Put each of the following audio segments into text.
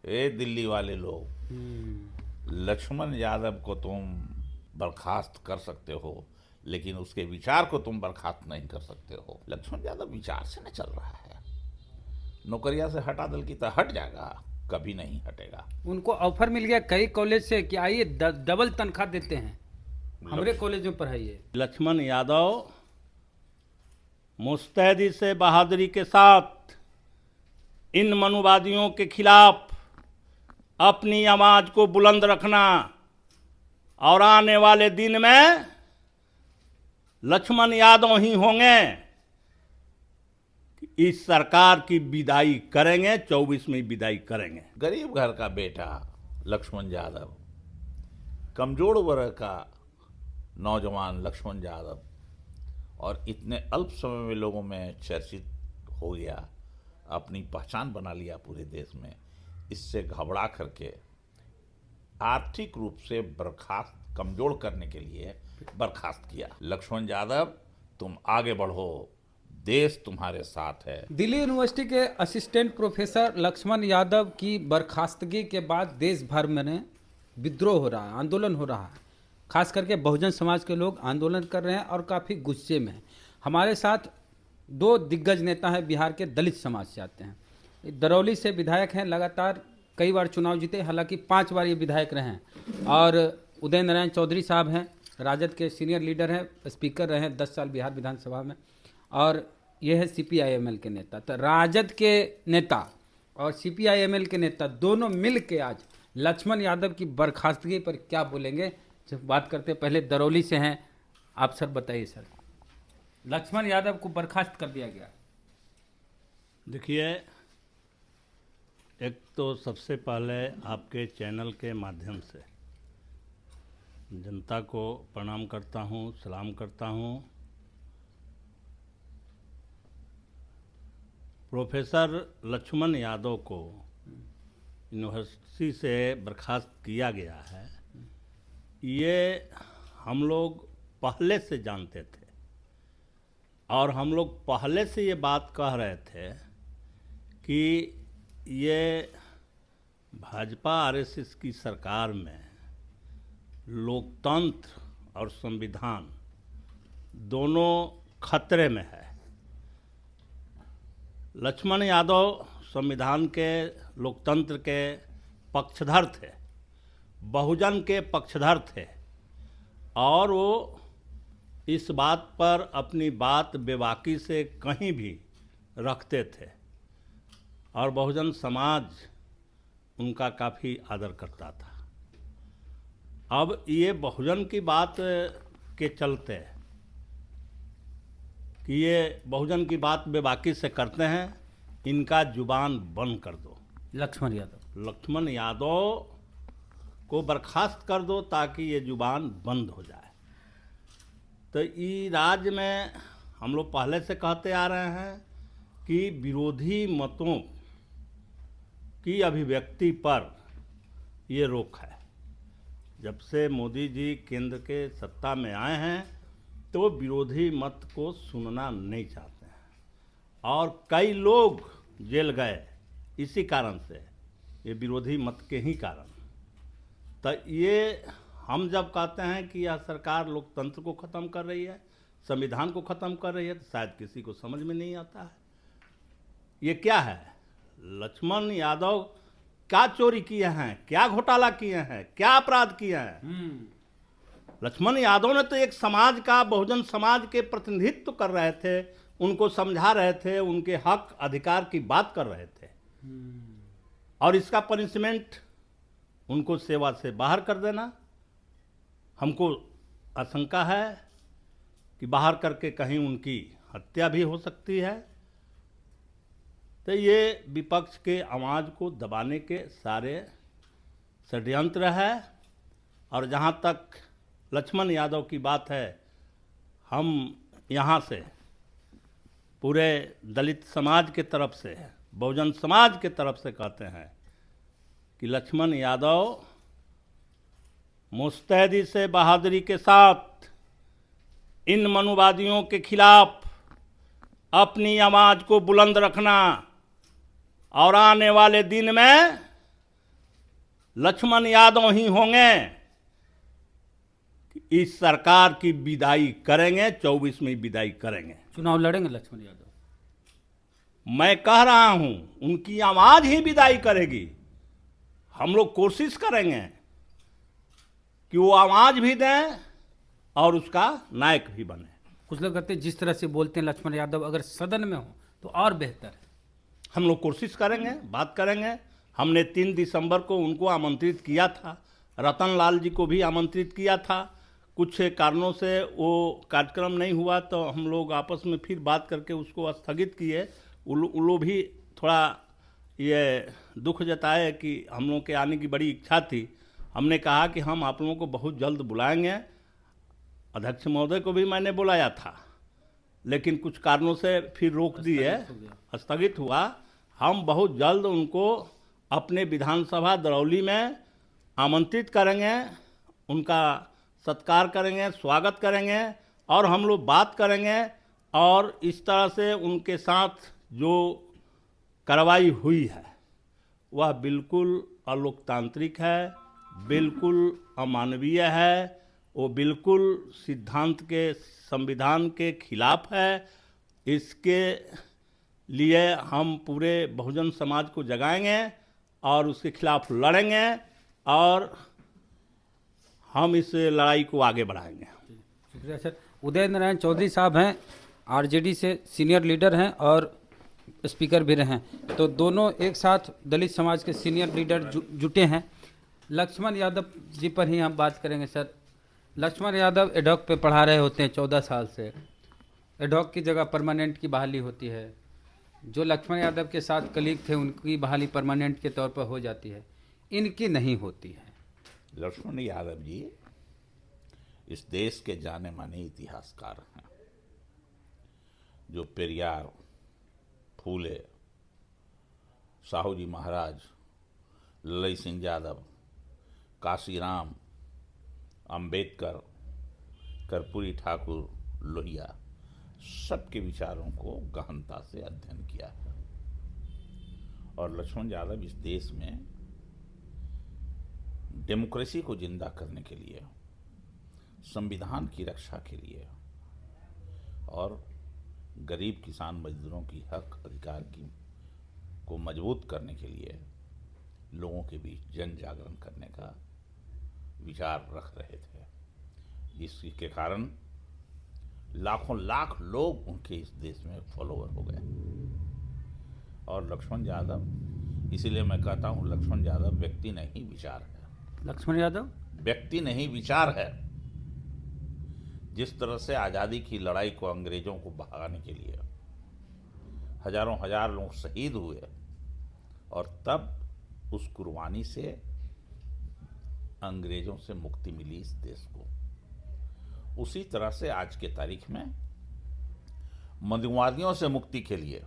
ए दिल्ली वाले लोग, लक्ष्मण यादव को तुम बर्खास्त कर सकते हो, लेकिन उसके विचार को तुम बर्खास्त नहीं कर सकते हो। लक्ष्मण यादव विचार से न चल रहा है। नौकरिया से हटा दल की तो हट जाएगा, कभी नहीं हटेगा। उनको ऑफर मिल गया कई कॉलेज से कि आइए डबल तनख्वाह देते हैं, हमारे कॉलेज में पढ़ाइए। लक्ष्मण यादव मुस्तैदी से बहादुरी के साथ इन मनुवादियों के खिलाफ अपनी आवाज को बुलंद रखना और आने वाले दिन में लक्ष्मण यादव ही होंगे इस सरकार की विदाई करेंगे, 24 में विदाई करेंगे। गरीब घर का बेटा लक्ष्मण यादव, कमजोर वर्ग का नौजवान लक्ष्मण यादव, और इतने अल्प समय में लोगों में चर्चित हो गया, अपनी पहचान बना लिया पूरे देश में। इससे घबरा करके आर्थिक रूप से बर्खास्त, कमजोर करने के लिए बर्खास्त किया। लक्ष्मण यादव, तुम आगे बढ़ो, देश तुम्हारे साथ है। दिल्ली यूनिवर्सिटी के असिस्टेंट प्रोफेसर लक्ष्मण यादव की बर्खास्तगी के बाद देश भर में विद्रोह हो रहा है, आंदोलन हो रहा है। खास करके बहुजन समाज के लोग आंदोलन कर रहे हैं और काफ़ी गुस्से में हैं। हमारे साथ दो दिग्गज नेता हैं, बिहार के दलित समाज से आते हैं। दरौली से विधायक हैं, लगातार कई बार चुनाव जीते, हालांकि 5 बार ये विधायक रहे हैं। और उदय नारायण चौधरी साहब हैं, राजद के सीनियर लीडर हैं, स्पीकर रहे हैं 10 साल बिहार विधानसभा में। और ये है CPI-ML के नेता। तो राजद के नेता और CPI-ML के नेता दोनों मिल के आज लक्ष्मण यादव की बर्खास्तगी पर क्या बोलेंगे, जब बात करते हैं। पहले दरौली से हैं आप सर, बताइए सर, लक्ष्मण यादव को बर्खास्त कर दिया गया। देखिए, एक तो सबसे पहले आपके चैनल के माध्यम से जनता को प्रणाम करता हूँ, सलाम करता हूँ। प्रोफेसर लक्ष्मण यादव को यूनिवर्सिटी से बर्खास्त किया गया है, ये हम लोग पहले से जानते थे और हम लोग पहले से ये बात कह रहे थे कि ये भाजपा RSS की सरकार में लोकतंत्र और संविधान दोनों खतरे में है। लक्ष्मण यादव संविधान के, लोकतंत्र के पक्षधर थे, बहुजन के पक्षधर थे, और वो इस बात पर अपनी बात बेबाकी से कहीं भी रखते थे और बहुजन समाज उनका काफ़ी आदर करता था। अब ये बहुजन की बात के चलते कि ये बहुजन की बात बेबाकी से करते हैं, इनका जुबान बंद कर दो। लक्ष्मण यादव को बर्खास्त कर दो ताकि ये जुबान बंद हो जाए। तो ये राज्य में हम लोग पहले से कहते आ रहे हैं कि विरोधी मतों की अभिव्यक्ति पर ये रोक है। जब से मोदी जी केंद्र के सत्ता में आए हैं तो विरोधी मत को सुनना नहीं चाहते हैं, और कई लोग जेल गए इसी कारण से, ये विरोधी मत के ही कारण। तो ये हम जब कहते हैं कि यह सरकार लोकतंत्र को ख़त्म कर रही है, संविधान को ख़त्म कर रही है, तो शायद किसी को समझ में नहीं आता है ये क्या है। लक्ष्मण यादव क्या चोरी किए हैं, क्या घोटाला किए हैं, क्या अपराध किए हैं? लक्ष्मण यादव ने तो एक समाज का, बहुजन समाज के प्रतिनिधित्व कर रहे थे, उनको समझा रहे थे, उनके हक अधिकार की बात कर रहे थे, और इसका पनिशमेंट उनको सेवा से बाहर कर देना। हमको आशंका है कि बाहर करके कहीं उनकी हत्या भी हो सकती है। तो ये विपक्ष के आवाज़ को दबाने के सारे षड्यंत्र है। और जहाँ तक लक्ष्मण यादव की बात है, हम यहाँ से पूरे दलित समाज के तरफ से, बहुजन समाज के तरफ से कहते हैं कि लक्ष्मण यादव मुस्तैदी से बहादुरी के साथ इन मनुवादियों के खिलाफ अपनी आवाज़ को बुलंद रखना और आने वाले दिन में लक्ष्मण यादव ही होंगे कि इस सरकार की विदाई करेंगे, 24 में विदाई करेंगे। चुनाव लड़ेंगे लक्ष्मण यादव? मैं कह रहा हूं उनकी आवाज ही विदाई करेगी। हम लोग कोशिश करेंगे कि वो आवाज भी दें और उसका नायक भी बने। कुछ लोग कहते हैं जिस तरह से बोलते हैं लक्ष्मण यादव अगर सदन में हो तो और बेहतर है। हम लोग कोशिश करेंगे, बात करेंगे। हमने 3 दिसंबर को उनको आमंत्रित किया था, रतन लाल जी को भी आमंत्रित किया था। कुछ कारणों से वो कार्यक्रम नहीं हुआ तो हम लोग आपस में फिर बात करके उसको स्थगित किए। उन लोग भी थोड़ा ये दुख जताए कि हम लोग के आने की बड़ी इच्छा थी। हमने कहा कि हम आप लोगों को बहुत जल्द बुलाएंगे। अध्यक्ष महोदय को भी मैंने बुलाया था, लेकिन कुछ कारणों से फिर रोक दिए, स्थगित हुआ। हम बहुत जल्द उनको अपने विधानसभा दरौली में आमंत्रित करेंगे, उनका सत्कार करेंगे, स्वागत करेंगे और हम लोग बात करेंगे। और इस तरह से उनके साथ जो कार्रवाई हुई है वह बिल्कुल अलोकतांत्रिक है, बिल्कुल अमानवीय है, वो बिल्कुल सिद्धांत के, संविधान के खिलाफ है। इसके लिए हम पूरे बहुजन समाज को जगाएंगे और उसके खिलाफ लड़ेंगे और हम इस लड़ाई को आगे बढ़ाएंगे। शुक्रिया सर। उदय नारायण चौधरी साहब हैं, आरजेडी से सीनियर लीडर हैं और स्पीकर भी रहे हैं, तो दोनों एक साथ दलित समाज के सीनियर लीडर जुटे हैं। लक्ष्मण यादव जी पर ही हम बात करेंगे सर। लक्ष्मण यादव एडॉक पे पढ़ा रहे होते हैं 14 साल से। एडॉक की जगह परमानेंट की बहाली होती है। जो लक्ष्मण यादव के साथ कलीग थे उनकी बहाली परमानेंट के तौर पर हो जाती है, इनकी नहीं होती है। लक्ष्मण यादव जी इस देश के जाने माने इतिहासकार हैं, जो पेरियार, फूले, साहू जी महाराज, ललई सिंह यादव, काशीराम, अंबेडकर, कर्पूरी ठाकुर, लोहिया, सबके विचारों को गहनता से अध्ययन किया है। और लक्ष्मण यादव इस देश में डेमोक्रेसी को जिंदा करने के लिए, संविधान की रक्षा के लिए और गरीब किसान मजदूरों की हक अधिकार की को मजबूत करने के लिए लोगों के बीच जन जागरण करने का विचार रख रहे थे। इसके कारण लाखों लाख लोग उनके इस देश में फॉलोअर हो गए। और लक्ष्मण यादव, इसीलिए मैं कहता हूं लक्ष्मण यादव व्यक्ति नहीं विचार है। लक्ष्मण यादव व्यक्ति नहीं विचार है। जिस तरह से आज़ादी की लड़ाई को अंग्रेजों को भगाने के लिए हजारों हजार लोग शहीद हुए और तब उस कुर्बानी से अंग्रेजों से मुक्ति मिली इस देश को, उसी तरह से आज के तारीख में मनुवादियों से मुक्ति के लिए,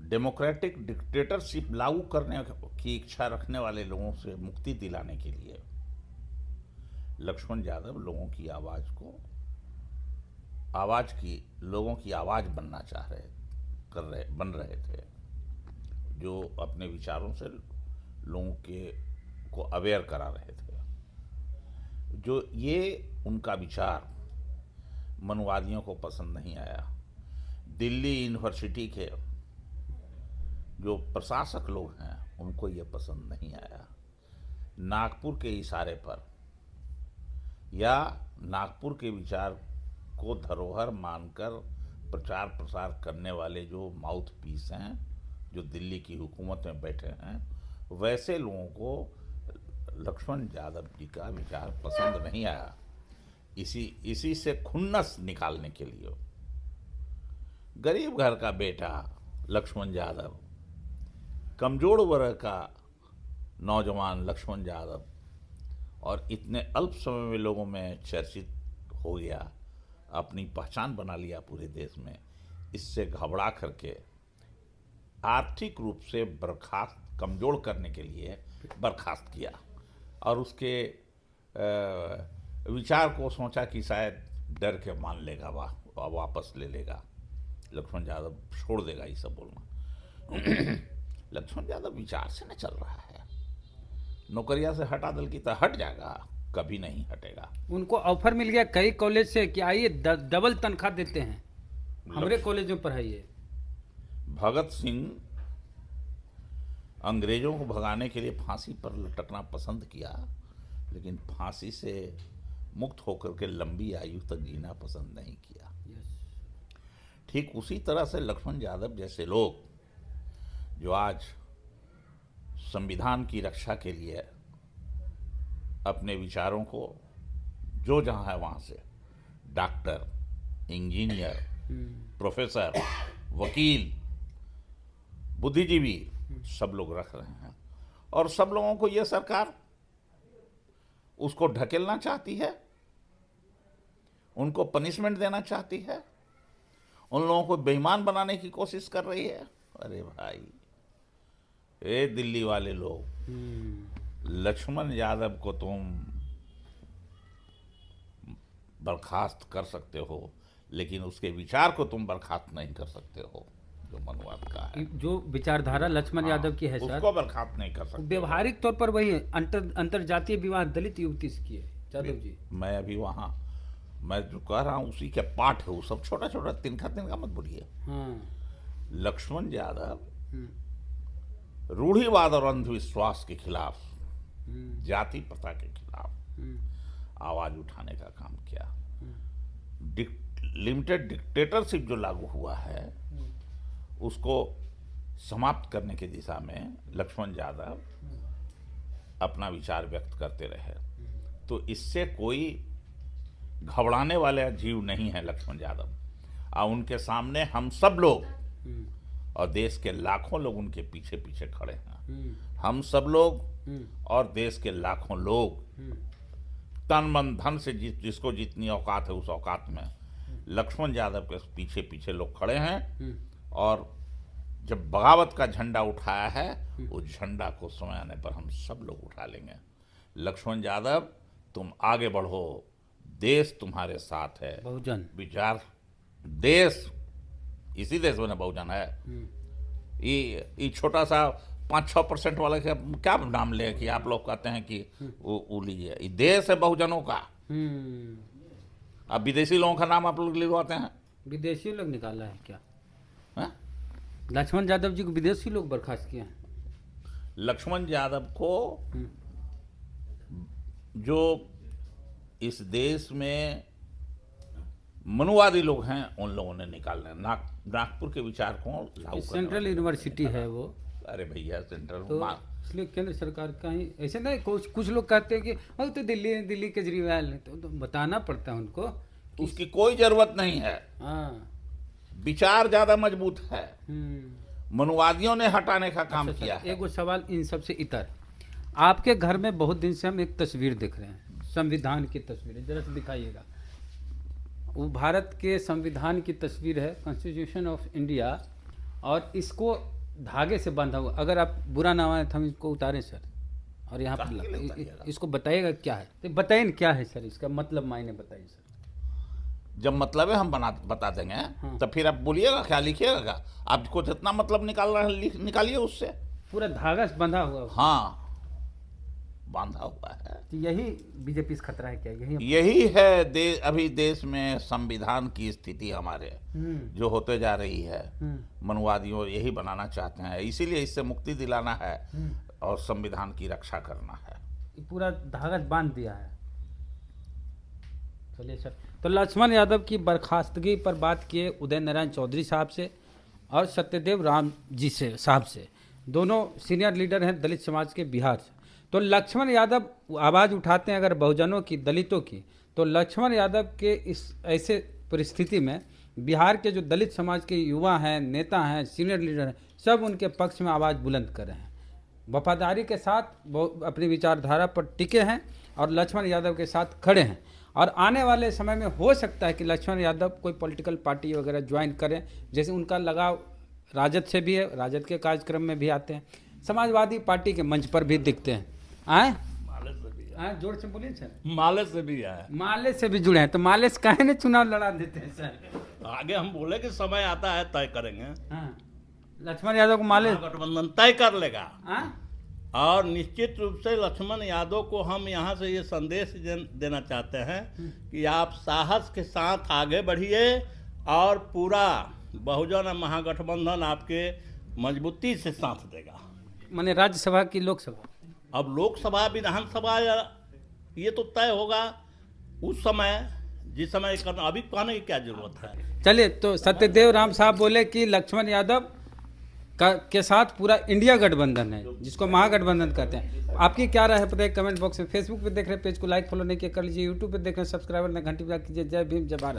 डेमोक्रेटिक डिक्टेटरशिप लागू करने की इच्छा रखने वाले लोगों से मुक्ति दिलाने के लिए लक्ष्मण यादव लोगों की लोगों की आवाज बनना बन रहे थे, जो अपने विचारों से लोगों को अवेयर करा रहे थे। जो ये उनका विचार मनुवादियों को पसंद नहीं आया। दिल्ली यूनिवर्सिटी के जो प्रशासक लोग हैं उनको ये पसंद नहीं आया। नागपुर के इशारे पर या नागपुर के विचार को धरोहर मानकर प्रचार प्रसार करने वाले जो माउथ पीस हैं, जो दिल्ली की हुकूमत में बैठे हैं, वैसे लोगों को लक्ष्मण यादव जी का विचार पसंद नहीं आया। इसी से खुन्नस निकालने के लिए गरीब घर का बेटा लक्ष्मण यादव, कमजोर वर्ग का नौजवान लक्ष्मण यादव, और इतने अल्प समय में लोगों में चर्चित हो गया, अपनी पहचान बना लिया पूरे देश में। इससे घबरा करके आर्थिक रूप से कमजोर करने के लिए बर्खास्त किया और उसके विचार को सोचा कि शायद डर के मान लेगा, वापस ले लेगा, लक्ष्मण यादव छोड़ देगा ये सब बोलना। लक्ष्मण यादव विचार से न चल रहा है। नौकरिया से हटा दल की तरह हट जाएगा, कभी नहीं हटेगा। उनको ऑफर मिल गया कई कॉलेज से कि आइए डबल तनख्वाह देते हैं, हमारे कॉलेज में पढ़ाइए। भगत सिंह अंग्रेजों को भगाने के लिए फांसी पर लटकना पसंद किया, लेकिन फांसी से मुक्त होकर के लंबी आयु तक जीना पसंद नहीं किया। ठीक उसी तरह से लक्ष्मण यादव जैसे लोग जो आज संविधान की रक्षा के लिए अपने विचारों को जो जहाँ है वहाँ से डॉक्टर, इंजीनियर, प्रोफेसर, वकील, बुद्धिजीवी सब लोग रख रहे हैं, और सब लोगों को ये सरकार उसको ढकेलना चाहती है, उनको पनिशमेंट देना चाहती है, उन लोगों को बेईमान बनाने की कोशिश कर रही है। अरे भाई, ए दिल्ली वाले लोग, लक्ष्मण यादव को तुम बर्खास्त कर सकते हो, लेकिन उसके विचार को तुम बर्खास्त नहीं कर सकते हो, जो मनुवाद का है, जो विचारधारा लक्ष्मण यादव की है सर, उसको बर्खास्त नहीं कर सकते। व्यवहारिक तौर पर वही अंतरजातीय विवाह दलित युवती से किए यादव जी। मैं अभी वहाँ, मैं जो कह रहा हूँ उसी के पाठ है, वो सब छोटा छोटा तिनका तिनका मत बोलिए। हाँ। लक्ष्मण यादव रूढ़िवाद और अंधविश्वास के खिलाफ, जाति प्रथा के खिलाफ आवाज उठाने का काम किया। लिमिटेड डिक्टेटरशिप जो लागू हुआ है उसको समाप्त करने की दिशा में लक्ष्मण यादव अपना विचार व्यक्त करते रहे। तो इससे कोई घबराने वाला जीव नहीं है लक्ष्मण यादव, और उनके सामने हम सब लोग और देश के लाखों लोग उनके पीछे पीछे खड़े हैं। हम सब लोग और देश के लाखों लोग तन मन धन से जिसको जितनी औकात है उस औकात में लक्ष्मण यादव के पीछे पीछे लोग खड़े हैं, और जब बगावत का झंडा उठाया है उस झंडा को समय आने पर हम सब लोग उठा लेंगे। लक्ष्मण यादव, तुम आगे बढ़ो, देश तुम्हारे साथ है। बहुजन विचार, देश, इसी देश में बहुजन है। ये छोटा सा 5-6% वाला क्या नाम ले कि आप लोग कहते हैं कि वो लीजिए, ये देश है बहुजनों का। अब विदेशी लोगों का नाम आप लोग लिखवाते हैं। विदेशी लोग निकाला है क्या? है? लक्ष्मण यादव जी को विदेशी लोग बर्खास्त किए हैं। लक्ष्मण यादव को जो इस देश में मनुवादी लोग हैं उन लोगों ने निकालना है। नागपुर के विचार को लागू सेंट्रल यूनिवर्सिटी है वो। अरे भैया, सेंट्रल तो इसलिए केंद्र सरकार का ही ऐसे नहीं। कुछ लोग कहते हैं कि तो दिल्ली केजरीवाल है, तो बताना पड़ता है उनको। उसकी कोई जरूरत नहीं है। हाँ, विचार ज्यादा मजबूत है, मनुवादियों ने हटाने का काम किया है। एक वो सवाल इन सबसे इतर, आपके घर में बहुत दिन से हम एक तस्वीर देख रहे हैं, संविधान की तस्वीर है, जरा से दिखाइएगा। वो भारत के संविधान की तस्वीर है, कॉन्स्टिट्यूशन ऑफ इंडिया, और इसको धागे से बांधा हुआ। अगर आप बुरा ना माने तो हम इसको उतारें सर, और यहाँ पर इसको बताइएगा क्या है। तो बताइए क्या है सर, इसका मतलब मायने बताइए सर। जब मतलब है हम बता देंगे। हाँ। तो फिर आप बोलिएगा क्या, लिखिएगा। आपको जितना मतलब निकालना है निकालिए उससे। पूरा धागा से बंधा हुआ। हाँ, बांधा हुआ है। तो यही बीजेपी से खतरा है क्या? यही है अभी देश में संविधान की स्थिति हमारे जो होते जा रही है। मनुवादियों यही बनाना चाहते हैं, इसीलिए इससे मुक्ति दिलाना है और संविधान की रक्षा करना है। पूरा धागा बांध दिया है। चलिए सर, तो लक्ष्मण यादव की बर्खास्तगी पर बात किए उदय नारायण चौधरी साहब से और सत्यदेव राम जी से साहब से। दोनों सीनियर लीडर हैं दलित समाज के बिहार से। तो लक्ष्मण यादव आवाज़ उठाते हैं अगर बहुजनों की, दलितों की, तो लक्ष्मण यादव के इस ऐसे परिस्थिति में बिहार के जो दलित समाज के युवा हैं, नेता हैं, सीनियर लीडर हैं, सब उनके पक्ष में आवाज़ बुलंद कर रहे हैं। वफादारी के साथ अपनी विचारधारा पर टिके हैं और लक्ष्मण यादव के साथ खड़े हैं। और आने वाले समय में हो सकता है कि लक्ष्मण यादव कोई पॉलिटिकल पार्टी वगैरह ज्वाइन करें, जैसे उनका लगाव राजद से भी है, राजद के कार्यक्रम में भी आते हैं, समाजवादी पार्टी के मंच पर भी दिखते हैं। माले से भी आए, जोर से बोलिए सर। माले से भी आए, माले से भी जुड़े हैं। तो माले से काहे ने चुनाव लड़ा देते हैं सर? आगे हम बोले कि समय आता है तय करेंगे। हाँ, लक्ष्मण यादव को माले गठबंधन तय कर लेगा। और निश्चित रूप से लक्ष्मण यादव को हम यहाँ से ये संदेश देना चाहते हैं कि आप साहस के साथ आगे बढ़िए और पूरा बहुजन महागठबंधन आपके मजबूती से साथ देगा। माने राज्यसभा की लोकसभा? अब लोकसभा विधानसभा ये तो तय होगा उस समय, जिस समय करना, अभी कहने की क्या जरूरत है। चलिए, तो सत्यदेव राम साहब बोले कि लक्ष्मण यादव के साथ पूरा इंडिया गठबंधन है, जिसको महागठबंधन कहते हैं। आपकी क्या राय है पता है कमेंट बॉक्स में। फेसबुक पे देख रहे हैं, पेज को लाइक फॉलो नहीं किया कर लीजिए। यूट्यूब पे देख रहे हैं, सब्सक्राइबर ने घंटी बजा कीजिए। जय भीम, जय भारत।